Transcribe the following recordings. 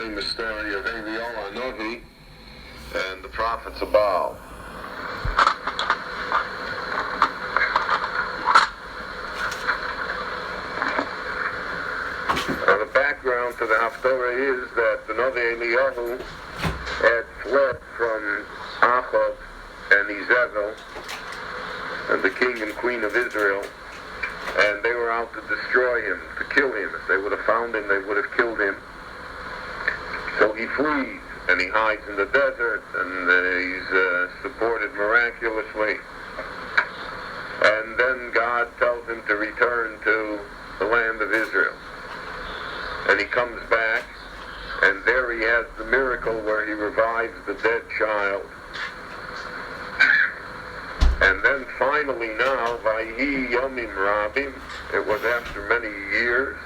famous story of Eliyahu Hanavi and the prophets of Baal. The background to the Haftorah is that the Navi Eliyahu had fled from Achav and Izebel, and the king and queen of Israel, and they were out to destroy him, to kill him. If they would have found him, they would have killed him. So he flees, and he hides in the desert, and he's supported miraculously. And then God tells him to return to the land of Israel. And he comes back, and there he has the miracle where he revives the dead child. And then finally now, Vayhi Yomim Rabim, it was after many years,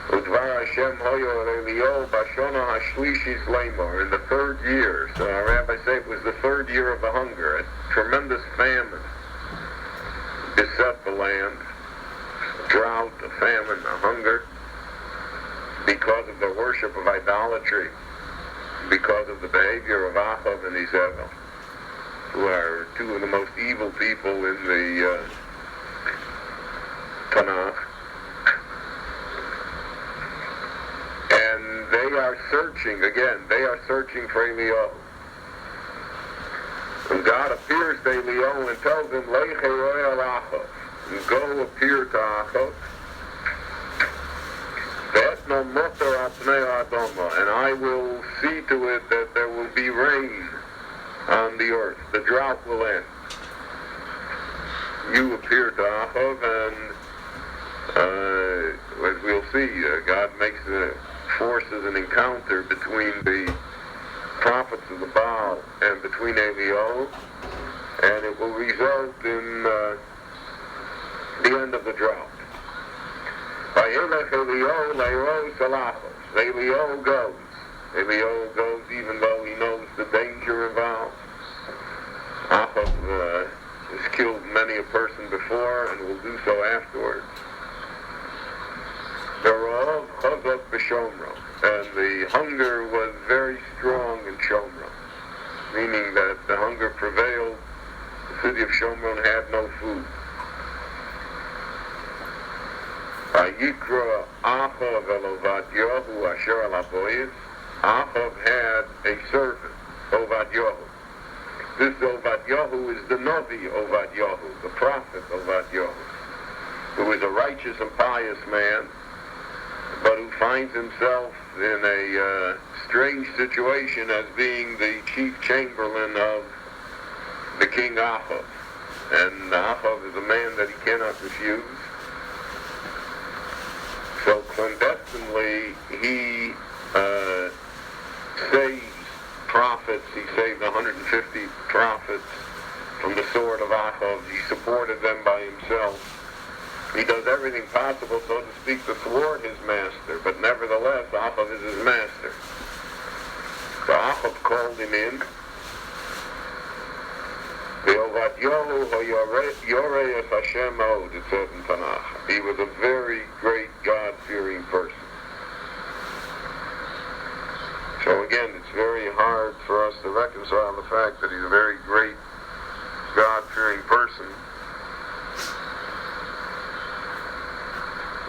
Udvar Hashem Hoyo Eliyahu Bashona Hashlishis Lamor, in the third year. So our rabbis say it was the third year of the hunger. A tremendous famine beset the land. A drought, a famine, a hunger, because of the worship of idolatry, because of the behavior of Achav and Izebel, who are two of the most evil people in the Tanakh. And they are searching for Eliyahu. And God appears to Eliyahu and tells him, Lech el Achav, and go appear to Achav, and I will see to it that there will be rain on the earth. The drought will end. You appear to Achav, and as we'll see, God forces an encounter between the prophets of the Baal and between Eliyahu, and it will result in the end of the drought. Eliyahu goes. Eliyahu goes even though he knows the danger involved. Achav has killed many a person before and will do so afterwards. Thereof chazak b'shomron, and the hunger was very strong in Shomron, meaning that the hunger prevailed. The city of Shomron had no food. Vayikra Achav el Ovadyahu asher al haboyis. Achav had a servant, Ovadyahu. This Ovadyahu is the Navi Ovadyahu, the prophet Ovadyahu, who is a righteous and pious man, but who finds himself in a strange situation as being the chief chamberlain of the king Achav. And Achav is a man that he cannot refuse. So clandestinely, he saves prophets. He saved 150 prophets from the sword of Achav. He supported them by himself. He does everything possible, so to speak, to thwart his master, but nevertheless, Achav is his master. So Achav called him in. It says in Tanakh. He was a very great God-fearing person. So again, it's very hard for us to reconcile the fact that he's a very great God-fearing person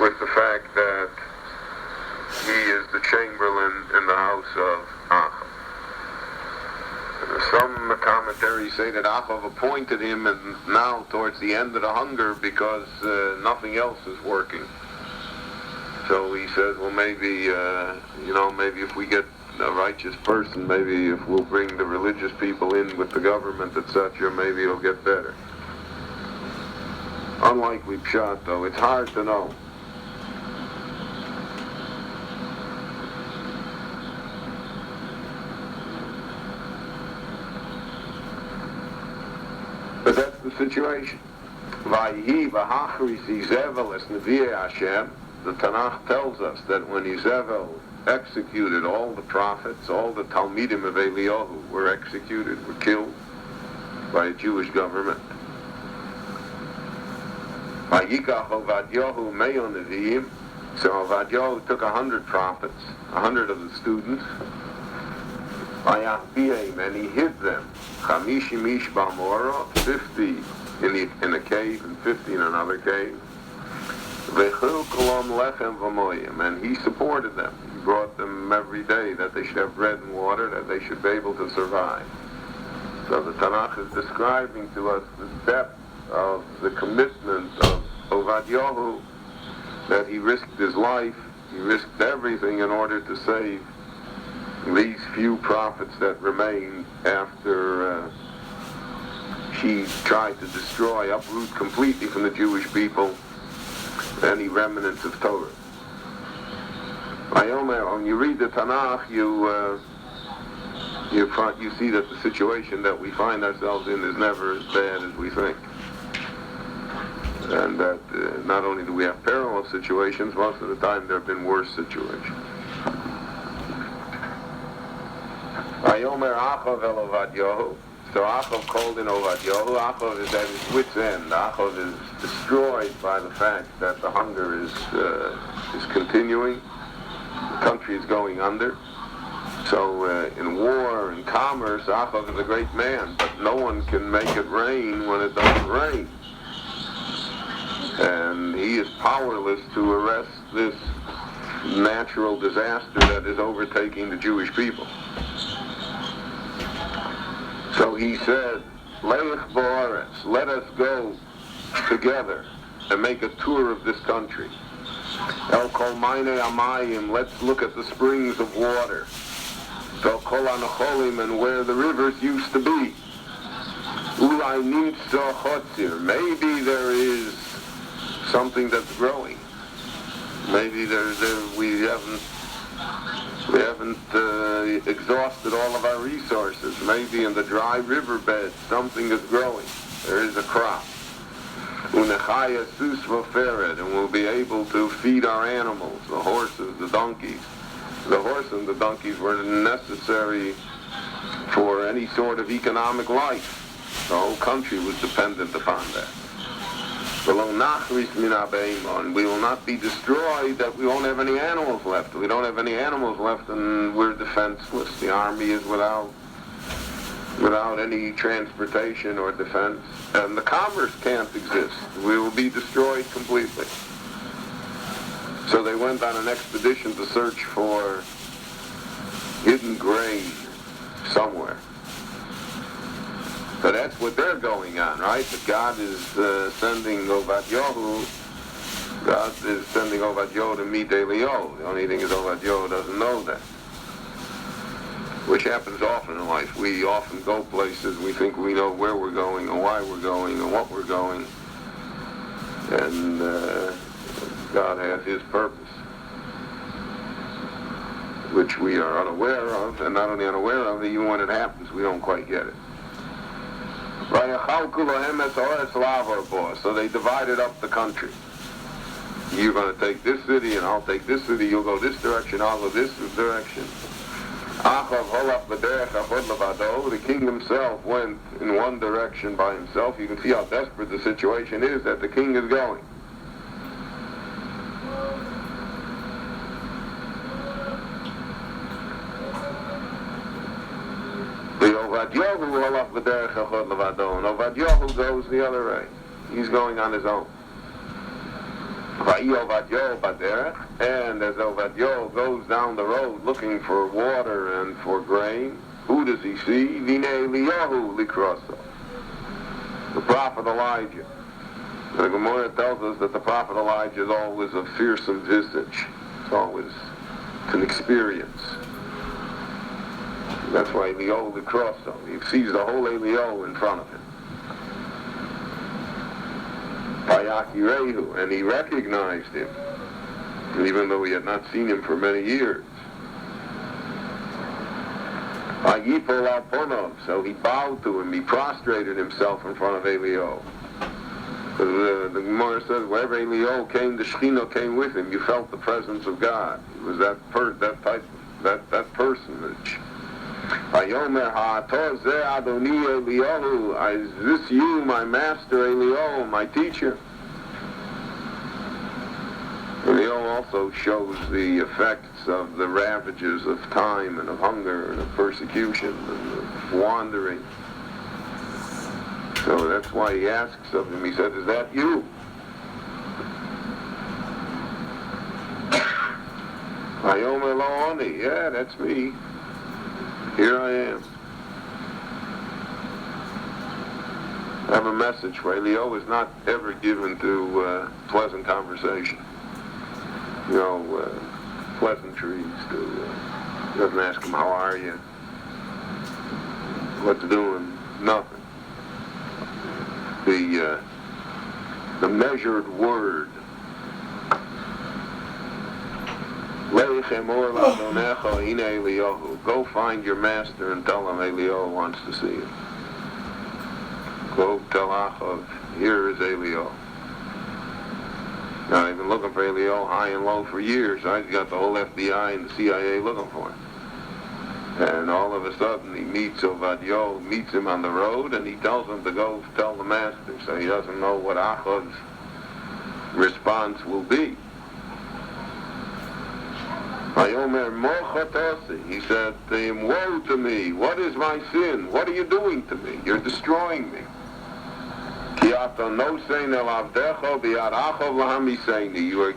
with the fact that he is the chamberlain in the house of Achav. Some commentaries say that Achav appointed him and now towards the end of the hunger because nothing else is working. So he says, well, maybe, maybe if we get a righteous person, maybe if we'll bring the religious people in with the government, etc., maybe it'll get better. Unlikely pshat, though. It's hard to know. But that's the situation. Vayhi v'hachris Izebel es Nevi'ei Hashem. The Tanakh tells us that when Izebel executed all the prophets, all the Talmidim of Eliyahu were executed, were killed by a Jewish government. Vayikach Ovadyahu me'o Nevi'im, So Ovadio took 100 prophets, 100 of the students, and he hid them. 50 in a cave and 50 in another cave. And he supported them. He brought them every day that they should have bread and water, that they should be able to survive. So the Tanakh is describing to us the depth of the commitment of Ovadiyahu, that he risked his life, he risked everything in order to save these few prophets that remained after he tried to destroy, uproot completely from the Jewish people any remnants of Torah. When you read the Tanakh, you see that the situation that we find ourselves in is never as bad as we think. And that not only do we have parallel situations, most of the time there have been worse situations. Vayomer Achav el Ovadyahu. So Achav called in Ovadyahu. Achav is at his wit's end. Achav is destroyed by the fact that the hunger is continuing. The country is going under. So in war and commerce, Achav is a great man, but no one can make it rain when it doesn't rain. And he is powerless to arrest this natural disaster that is overtaking the Jewish people. So he said, Leich Ba'aretz, let us go together and make a tour of this country. El Kol Maine Amayim, let's look at the springs of water. El Kol Anacholim, and where the rivers used to be. Ulai Nimtza Chotzir, maybe there is something that's growing. Maybe we haven't exhausted all of our resources. Maybe in the dry riverbed something is growing. There is a crop. Unechaya sus v'feret, and we'll be able to feed our animals, the horses, the donkeys. The horse and the donkeys were necessary for any sort of economic life. The whole country was dependent upon that. And we will not be destroyed, that we won't have any animals left. We don't have any animals left, and we're defenseless. The army is without any transportation or defense, and the commerce can't exist. We will be destroyed completely. So they went on an expedition to search for hidden grain somewhere. So that's what they're going on, right? That God is sending Ovadyahu. God is sending Ovadyahu to meet Eliyahu. The only thing is Ovadyahu doesn't know that, which happens often in life. We often go places, we think we know where we're going and why we're going and what we're going, and God has His purpose, which we are unaware of, and not only unaware of, even when it happens, we don't quite get it. So they divided up the country. You're going to take this city, and I'll take this city. You'll go this direction, I'll go this direction. The king himself went in one direction by himself. You can see how desperate the situation is that the king is going. Ovadyahu goes the other way. He's going on his own. And as Ovadyahu goes down the road looking for water and for grain, who does he see? The prophet Elijah. The Gemara tells us that the prophet Elijah is always a fearsome visage. It's always an experience. That's why Eliyahu Likroso. He sees the whole Eliyahu in front of him. And he recognized him, even though he had not seen him for many years. So he bowed to him, he prostrated himself in front of Eliyahu. The Gemara says, wherever Eliyahu came, the Shekhinah came with him. You felt the presence of God. It was that personage. Is this you, my master Eliyahu, my teacher? Eliyahu also shows the effects of the ravages of time and of hunger and of persecution and of wandering. So that's why he asks of him. He said, is that you? Vayomer lo ani. Yeah, that's me. Here I am. I have a message for Elio. Is not ever given to pleasant conversation. You know, pleasantries. Doesn't ask him, how are you? What's doing? Nothing. The measured word. Go find your master and tell him Elio wants to see him. Go tell Achav, here is Elio. Now, they've been looking for Elio high and low for years. I've got the whole FBI and the CIA looking for him. And all of a sudden, he meets Ovadio, meets him on the road, and he tells him to go tell the master. So he doesn't know what Achav's response will be. He said to him, woe to me, what is my sin? What are you doing to me? You're destroying me. You are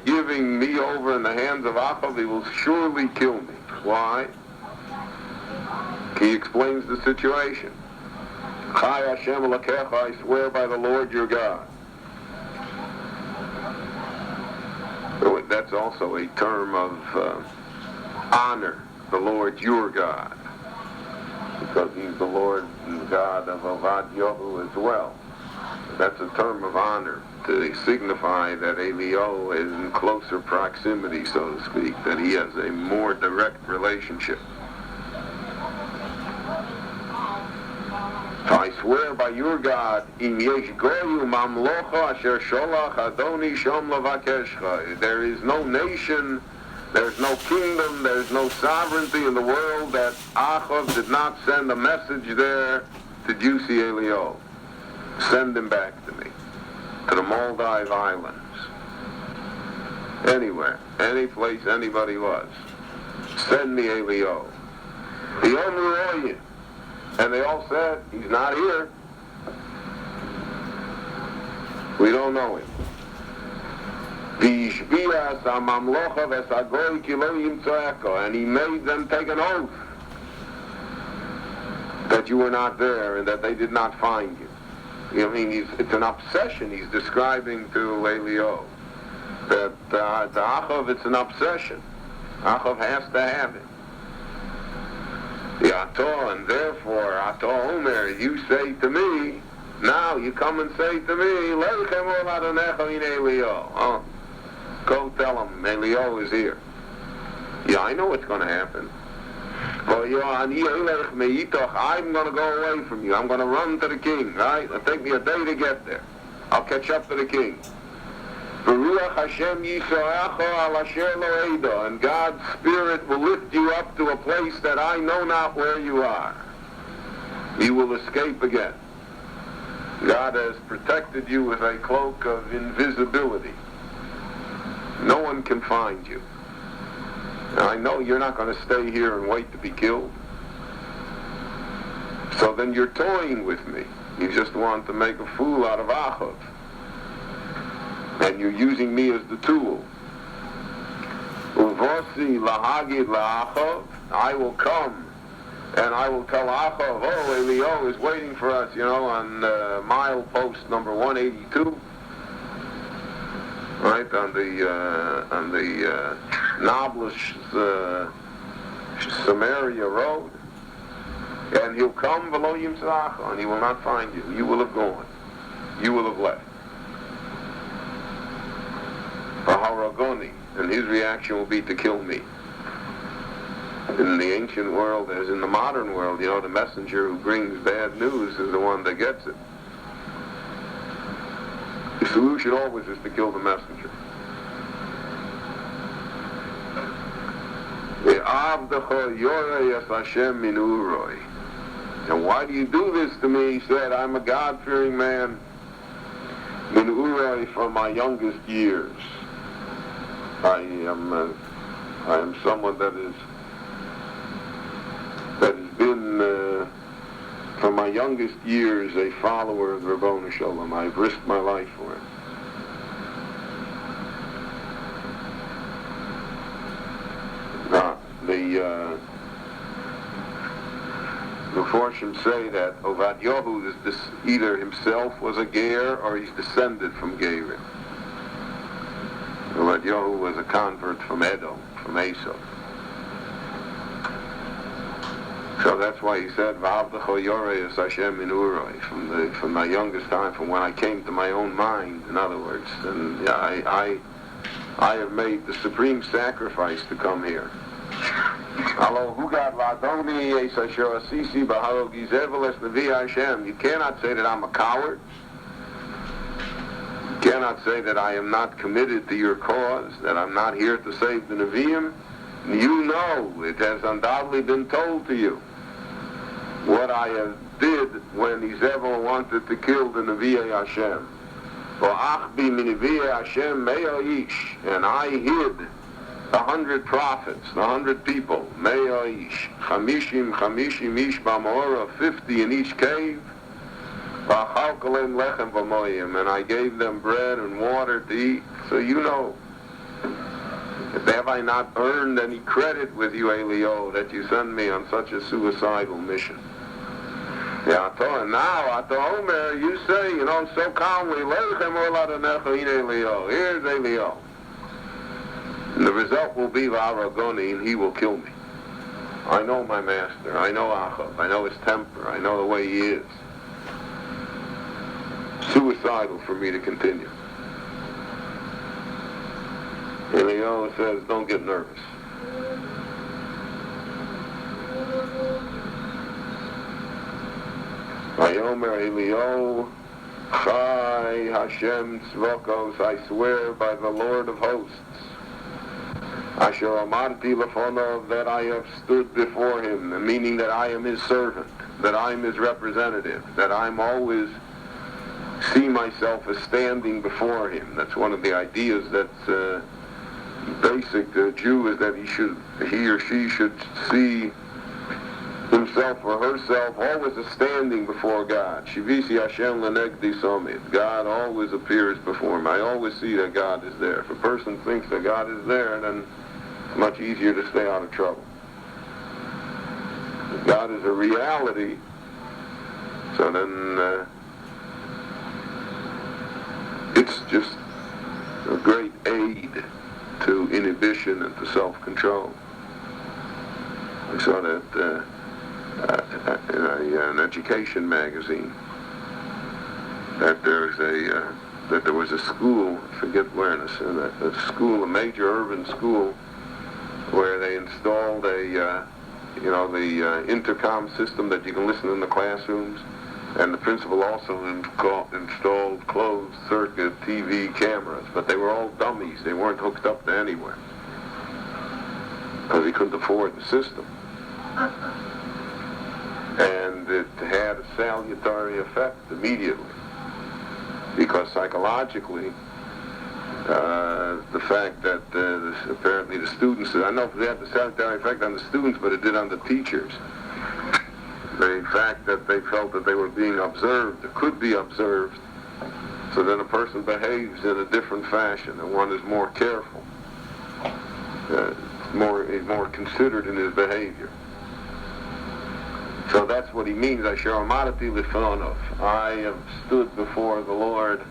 giving me over in the hands of Achav, he will surely kill me. Why? He explains the situation. Chai Hashem Elokecha, I swear by the Lord your God. That's also a term of honor, the Lord your God, because he's the Lord and God of Avad Yohu as well. That's a term of honor to signify that Elio is in closer proximity, so to speak, that he has a more direct relationship. I swear by your God, there is no nation, there's no kingdom, there's no sovereignty in the world that Achav did not send a message there to Juicy Elio. Send him back to me, to the Maldive Islands, anywhere, any place anybody was. Send me Elio. The only way. And they all said, he's not here. We don't know him. And he made them take an oath that you were not there and that they did not find you. I mean, it's an obsession he's describing to Elio. That to Achav, it's an obsession. Achav has to have it. And therefore, Ato Omer, you say to me, now you come and say to me, go tell him, Elio is here. Yeah, I know what's going to happen. I'm going to go away from you. I'm going to run to the king, right? It'll take me a day to get there. I'll catch up to the king. And God's Spirit will lift you up to a place that I know not where you are. You will escape again. God has protected you with a cloak of invisibility. No one can find you. Now, I know you're not going to stay here and wait to be killed. So then you're toying with me. You just want to make a fool out of Achav. And you're using me as the tool. Uvosi lahagid la'achav, I will come and I will tell Achav, oh, Elio is waiting for us, on mile post number 182, right, on the Nablus Samaria road. And he'll come below Yimtzracha, and he will not find you. You will have gone. You will have left. Haragoni, and his reaction will be to kill me. In the ancient world, as in the modern world, the messenger who brings bad news is the one that gets it. The solution always is to kill the messenger. And why do you do this to me? He said, I'm a God-fearing man, min uroi, from my youngest years. I am someone that has been from my youngest years a follower of the Ribono Shel Olam. I've risked my life for it. The Meforshim say that Ovadyahu is either himself was a ger or he's descended from gerim. Ovadyahu was a convert from Edom, from Esau. So that's why he said, "V'avdecho yorei es Hashem min uroi," from my youngest time, from when I came to my own mind. In other words, and yeah, I have made the supreme sacrifice to come here. You cannot say that I'm a coward. You cannot say that I am not committed to your cause, that I'm not here to save the Nevi'im. You know, it has undoubtedly been told to you what I did when Izebel wanted to kill the Nevi'ei Hashem. And I hid 100 prophets, 100 people, 50 in each cave, and I gave them bread and water to eat. So you know, have I not earned any credit with you, Elio, that you send me on such a suicidal mission? Yeah, and now, Omer, you say, so calmly, here's Elio. And the result will be V'aragoni, and he will kill me. I know my master. I know Achav. I know his temper. I know the way he is. Suicidal for me to continue. Elio says, don't get nervous. Vayomer Elio, Chai Hashem Tzvokos, I swear by the Lord of hosts, Asher Amarti Lefonov, that I have stood before him, meaning that I am his servant, that I am his representative, that I'm always see myself as standing before him. That's one of the ideas that's basic to a Jew, is that he or she should see himself or herself always as standing before God. Shivisi Hashem lenegdi somit. God always appears before him. I always see that God is there. If a person thinks that God is there, then it's much easier to stay out of trouble. If God is a reality, so then it's just a great aid to inhibition and to self-control. I saw that in an education magazine that there was a school, I forget where, a school, a major urban school, where they installed the intercom system that you can listen in the classrooms, and the principal also installed closed-circuit TV cameras, but they were all dummies. They weren't hooked up to anywhere because he couldn't afford the system. And it had a salutary effect immediately, because psychologically, the fact that apparently the students, I don't know if it had the salutary effect on the students, but it did on the teachers. The fact that they felt that they were being observed, or could be observed, so then a person behaves in a different fashion, and one is more careful, more considered in his behavior. So that's what he means. I have stood before the Lord.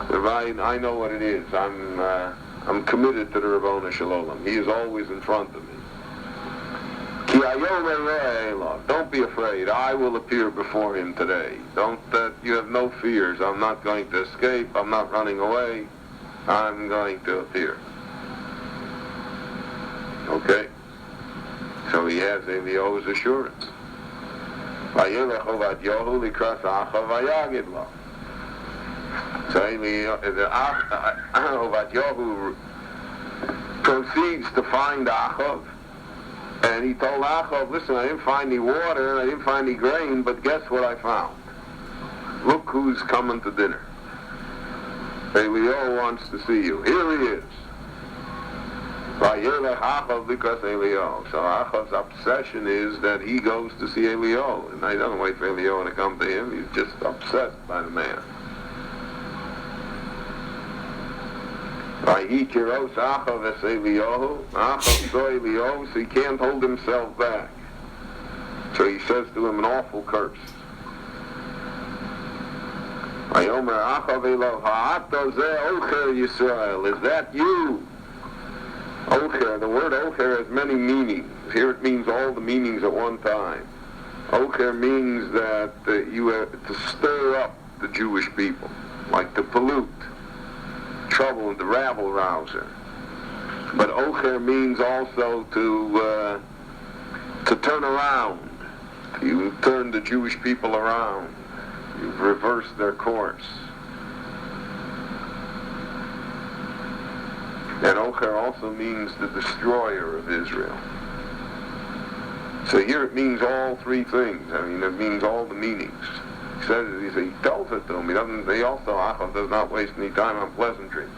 I know what it is. I'm committed to the Ribono Shel Olam. He is always in front of me. Don't be afraid. I will appear before him today. You have no fears. I'm not going to escape. I'm not running away. I'm going to appear. Okay? So he has Elio's assurance. So Ovadyahu proceeds to find Achav, and he told Achav, listen, I didn't find any water, and I didn't find any grain, but guess what I found? Look who's coming to dinner. Elio wants to see you. Here he is. Vayelech Achav because Eliyahu. So Achav's obsession is that he goes to see Eliyahu, and he doesn't wait for Eliyahu to come to him. He's just obsessed by the man. Vayikiros Achav es Eliyahu. Achav saw Eliyahu, so he can't hold himself back. So he says to him an awful curse. Vayomer Achav Eliyahu, Ha'ato zeh ocher Yisrael. Is that you? Ocher, the word ocher has many meanings. Here it means all the meanings at one time. Ocher means that you have to stir up the Jewish people, like to pollute, trouble, and the rabble rouser. But ocher means also to turn around. You turn the Jewish people around. You've reversed their course. And Ocher also means the destroyer of Israel. So here it means all three things. I mean, it means all the meanings. He tells it to him. Achav does not waste any time on pleasantries.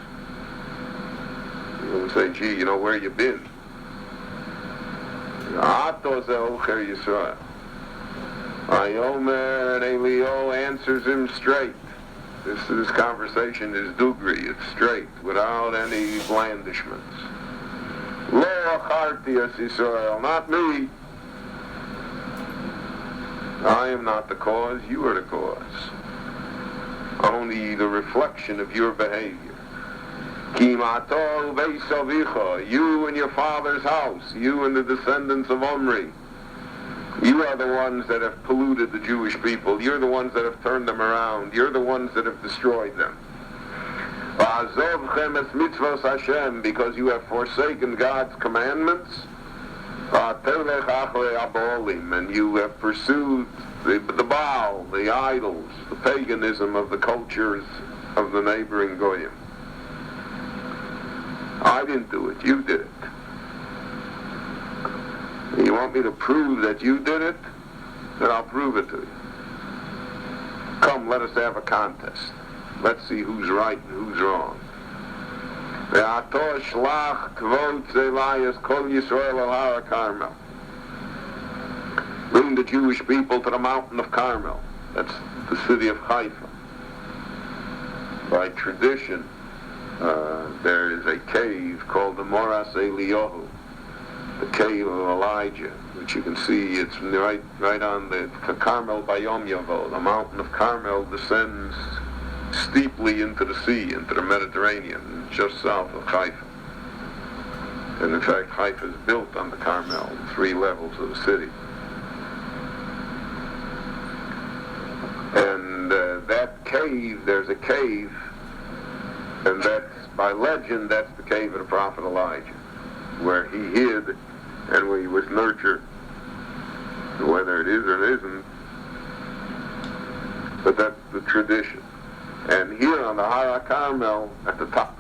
He doesn't say, gee, you know where you been? Ato ze Ocher Yisrael. Ayomer, and Eliyahu answers him straight. This conversation is dugri, it's straight, without any blandishments. Lo acharti es Yisrael, not me. I am not the cause, you are the cause. Only the reflection of your behavior. Ki mato beis avicha, you and your father's house, you and the descendants of Omri. You are the ones that have polluted the Jewish people. You're the ones that have turned them around. You're the ones that have destroyed them. Because you have forsaken God's commandments. And you have pursued the Baal, the idols, the paganism of the cultures of the neighboring Goyim. I didn't do it. You did it. You want me to prove that you did it? Then I'll prove it to you. Come, let us have a contest. Let's see who's right and who's wrong. Bring the Jewish people to the mountain of Carmel. That's the city of Haifa. By tradition, there is a cave called the Moras Eliyahu, the cave of Elijah, which you can see. It's right on the Carmel by Yom Yavo. The mountain of Carmel descends steeply into the sea, into the Mediterranean, just south of Haifa. And in fact, Haifa is built on the Carmel, 3 levels of the city. And that cave, there's a cave, and that's, by legend, that's the cave of the prophet Elijah, where he hid and where he was nurtured. Whether it is or it isn't, but that's the tradition. And here on the Har Carmel, at the top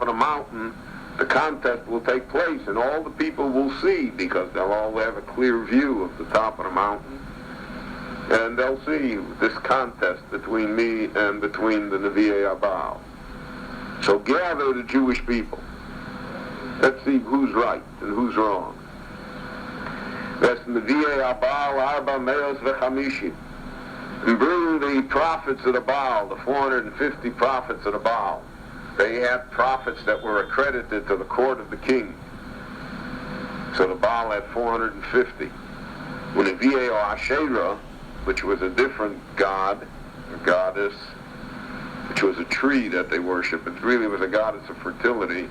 of the mountain, the contest will take place, and all the people will see, because they'll all have a clear view of the top of the mountain, and they'll see this contest between me and between the Nevi'ei Baal. So gather the Jewish people. Let's see who's right and who's wrong. That's Nevi'ei Baal Arba Meos V'Chamishim. And bring the prophets of the Baal, the 450 prophets of the Baal. They had prophets that were accredited to the court of the king. So the Baal had 450. When Nevi'ei Asherah, which was a different god, or goddess, which was a tree that they worshiped, it really was a goddess of fertility,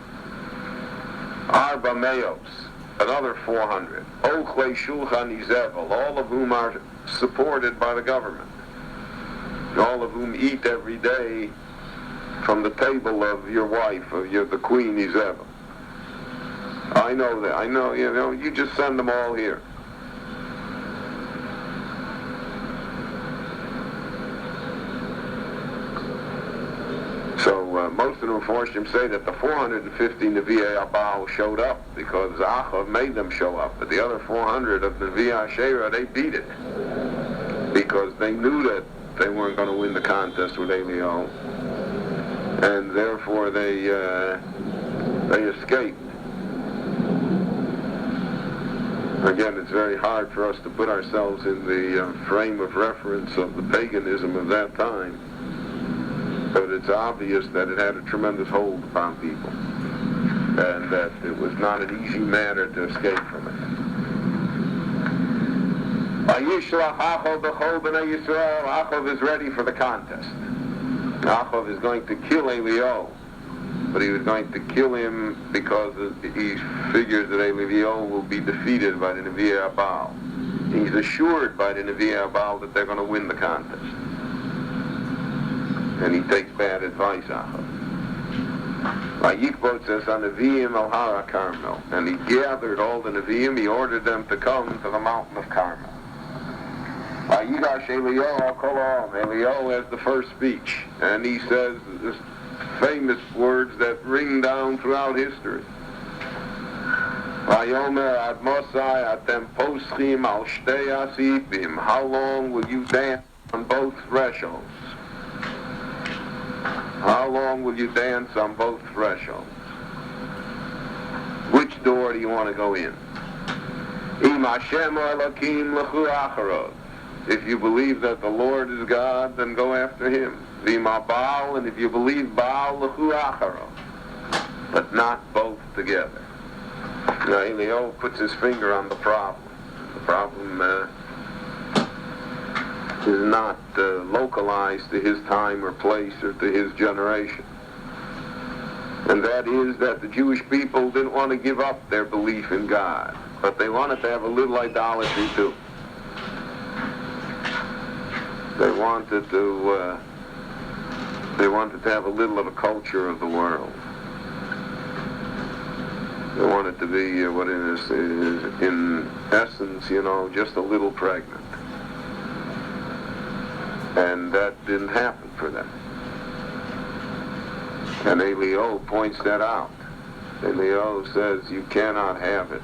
Arba Meos, another 400. Ochle Shulchan Izevel, all of whom are supported by the government. All of whom eat every day from the table of your wife, of the queen Izevel. I know that. I know, you just send them all here. So most of the Mepharshim say that the 450 Nevi'ei Baal showed up because Achav made them show up, but the other 400 of Nevi'ei Asherah, they beat it because they knew that they weren't going to win the contest with Eliyahu, and therefore they escaped. Again, it's very hard for us to put ourselves in the frame of reference of the paganism of that time, but it's obvious that it had a tremendous hold upon people, and that it was not an easy matter to escape from it. Achov is ready for the contest. Achov is going to kill Eliyahu, but he was going to kill him because he figures that Eliyahu will be defeated by the Nevi'ei Baal. He's assured by the Nevi'ei Baal that they're going to win the contest. And he takes bad advice, Achov. Vayikbot says, Nevi'im al Hara Carmel. And he gathered all the Nevi'im, he ordered them to come to the mountain of Carmel. Vayigash Eliyahu al Kol. Eliyahu has the first speech, and he says this famous words that ring down throughout history. Vayomer ad Mosai atem poschim al shtei asipim. How long will you dance on both thresholds? How long will you dance on both thresholds? Which door do you want to go in? Im Hashem Elokim lechu acharov. If you believe that the Lord is God, then go after Him. V'ima Baal, and if you believe Baal, lechu acharov. But not both together. Now, Eliyahu puts his finger on the problem. The problem is not localized to his time or place or to his generation. And that is that the Jewish people didn't want to give up their belief in God, but they wanted to have a little idolatry too. They wanted to have a little of a culture of the world. They wanted to be what it is in essence, just a little pregnant. And that didn't happen for them. And Eliyahu points that out. Eliyahu says, you cannot have it.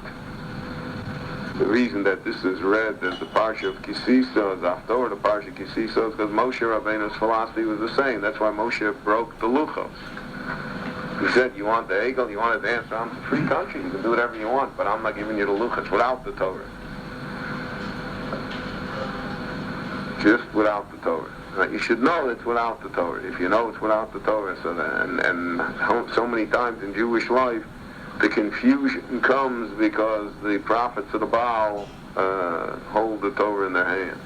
The reason that this is read as the Parsha of ki-sisa, the Haftorah, the Parsha of ki-sisa, is because Moshe Rabbeinu's philosophy was the same. That's why Moshe broke the luchos. He said, you want the egel, you want to dance around the free country, you can do whatever you want, but I'm not giving you the luchos without the Torah. Just without the Torah. Now, you should know it's without the Torah. If you know it's without the Torah, so many times in Jewish life, the confusion comes because the prophets of the Baal hold the Torah in their hand.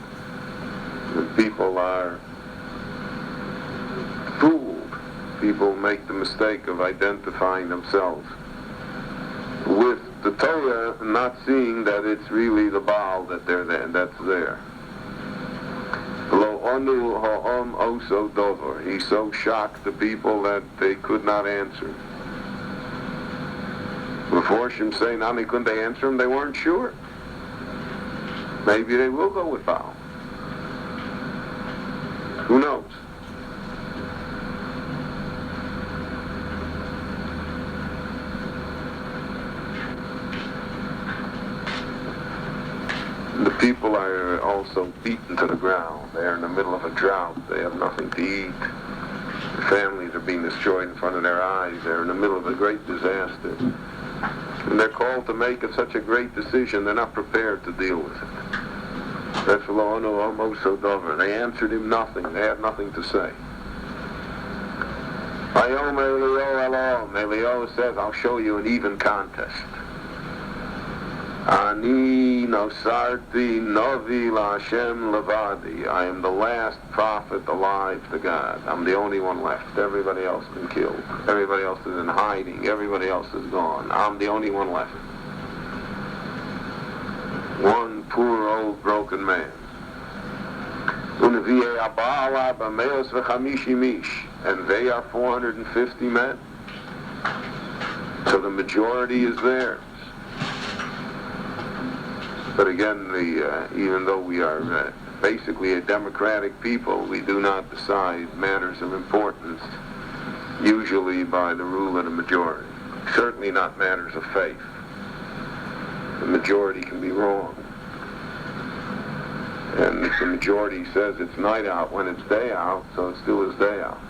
And people are fooled. People make the mistake of identifying themselves with the Torah, not seeing that it's really the Baal that's there. He so shocked the people that they could not answer. Before Shimsei Nami, couldn't they answer him? They weren't sure. Maybe they will go with Baal. Who knows? The people are also beaten to the ground. They're in the middle of a drought. They have nothing to eat. Their families are being destroyed in front of their eyes. They're in the middle of a great disaster. And they're called to make such a great decision, they're not prepared to deal with it. That's almost so dover. They answered him nothing. They had nothing to say. Eliyahu says, I'll show you an even contest. Ani nosarti novi la'Hashem levadi. I am the last prophet alive to God. I'm the only one left. Everybody else has been killed. Everybody else is in hiding. Everybody else is gone. I'm the only one left. One poor old broken man. And they are 450 men. So the majority is theirs. But again, even though we are basically a democratic people, we do not decide matters of importance usually by the rule of the majority. Certainly not matters of faith. The majority can be wrong. And if the majority says it's night out when it's day out, so it still is day out.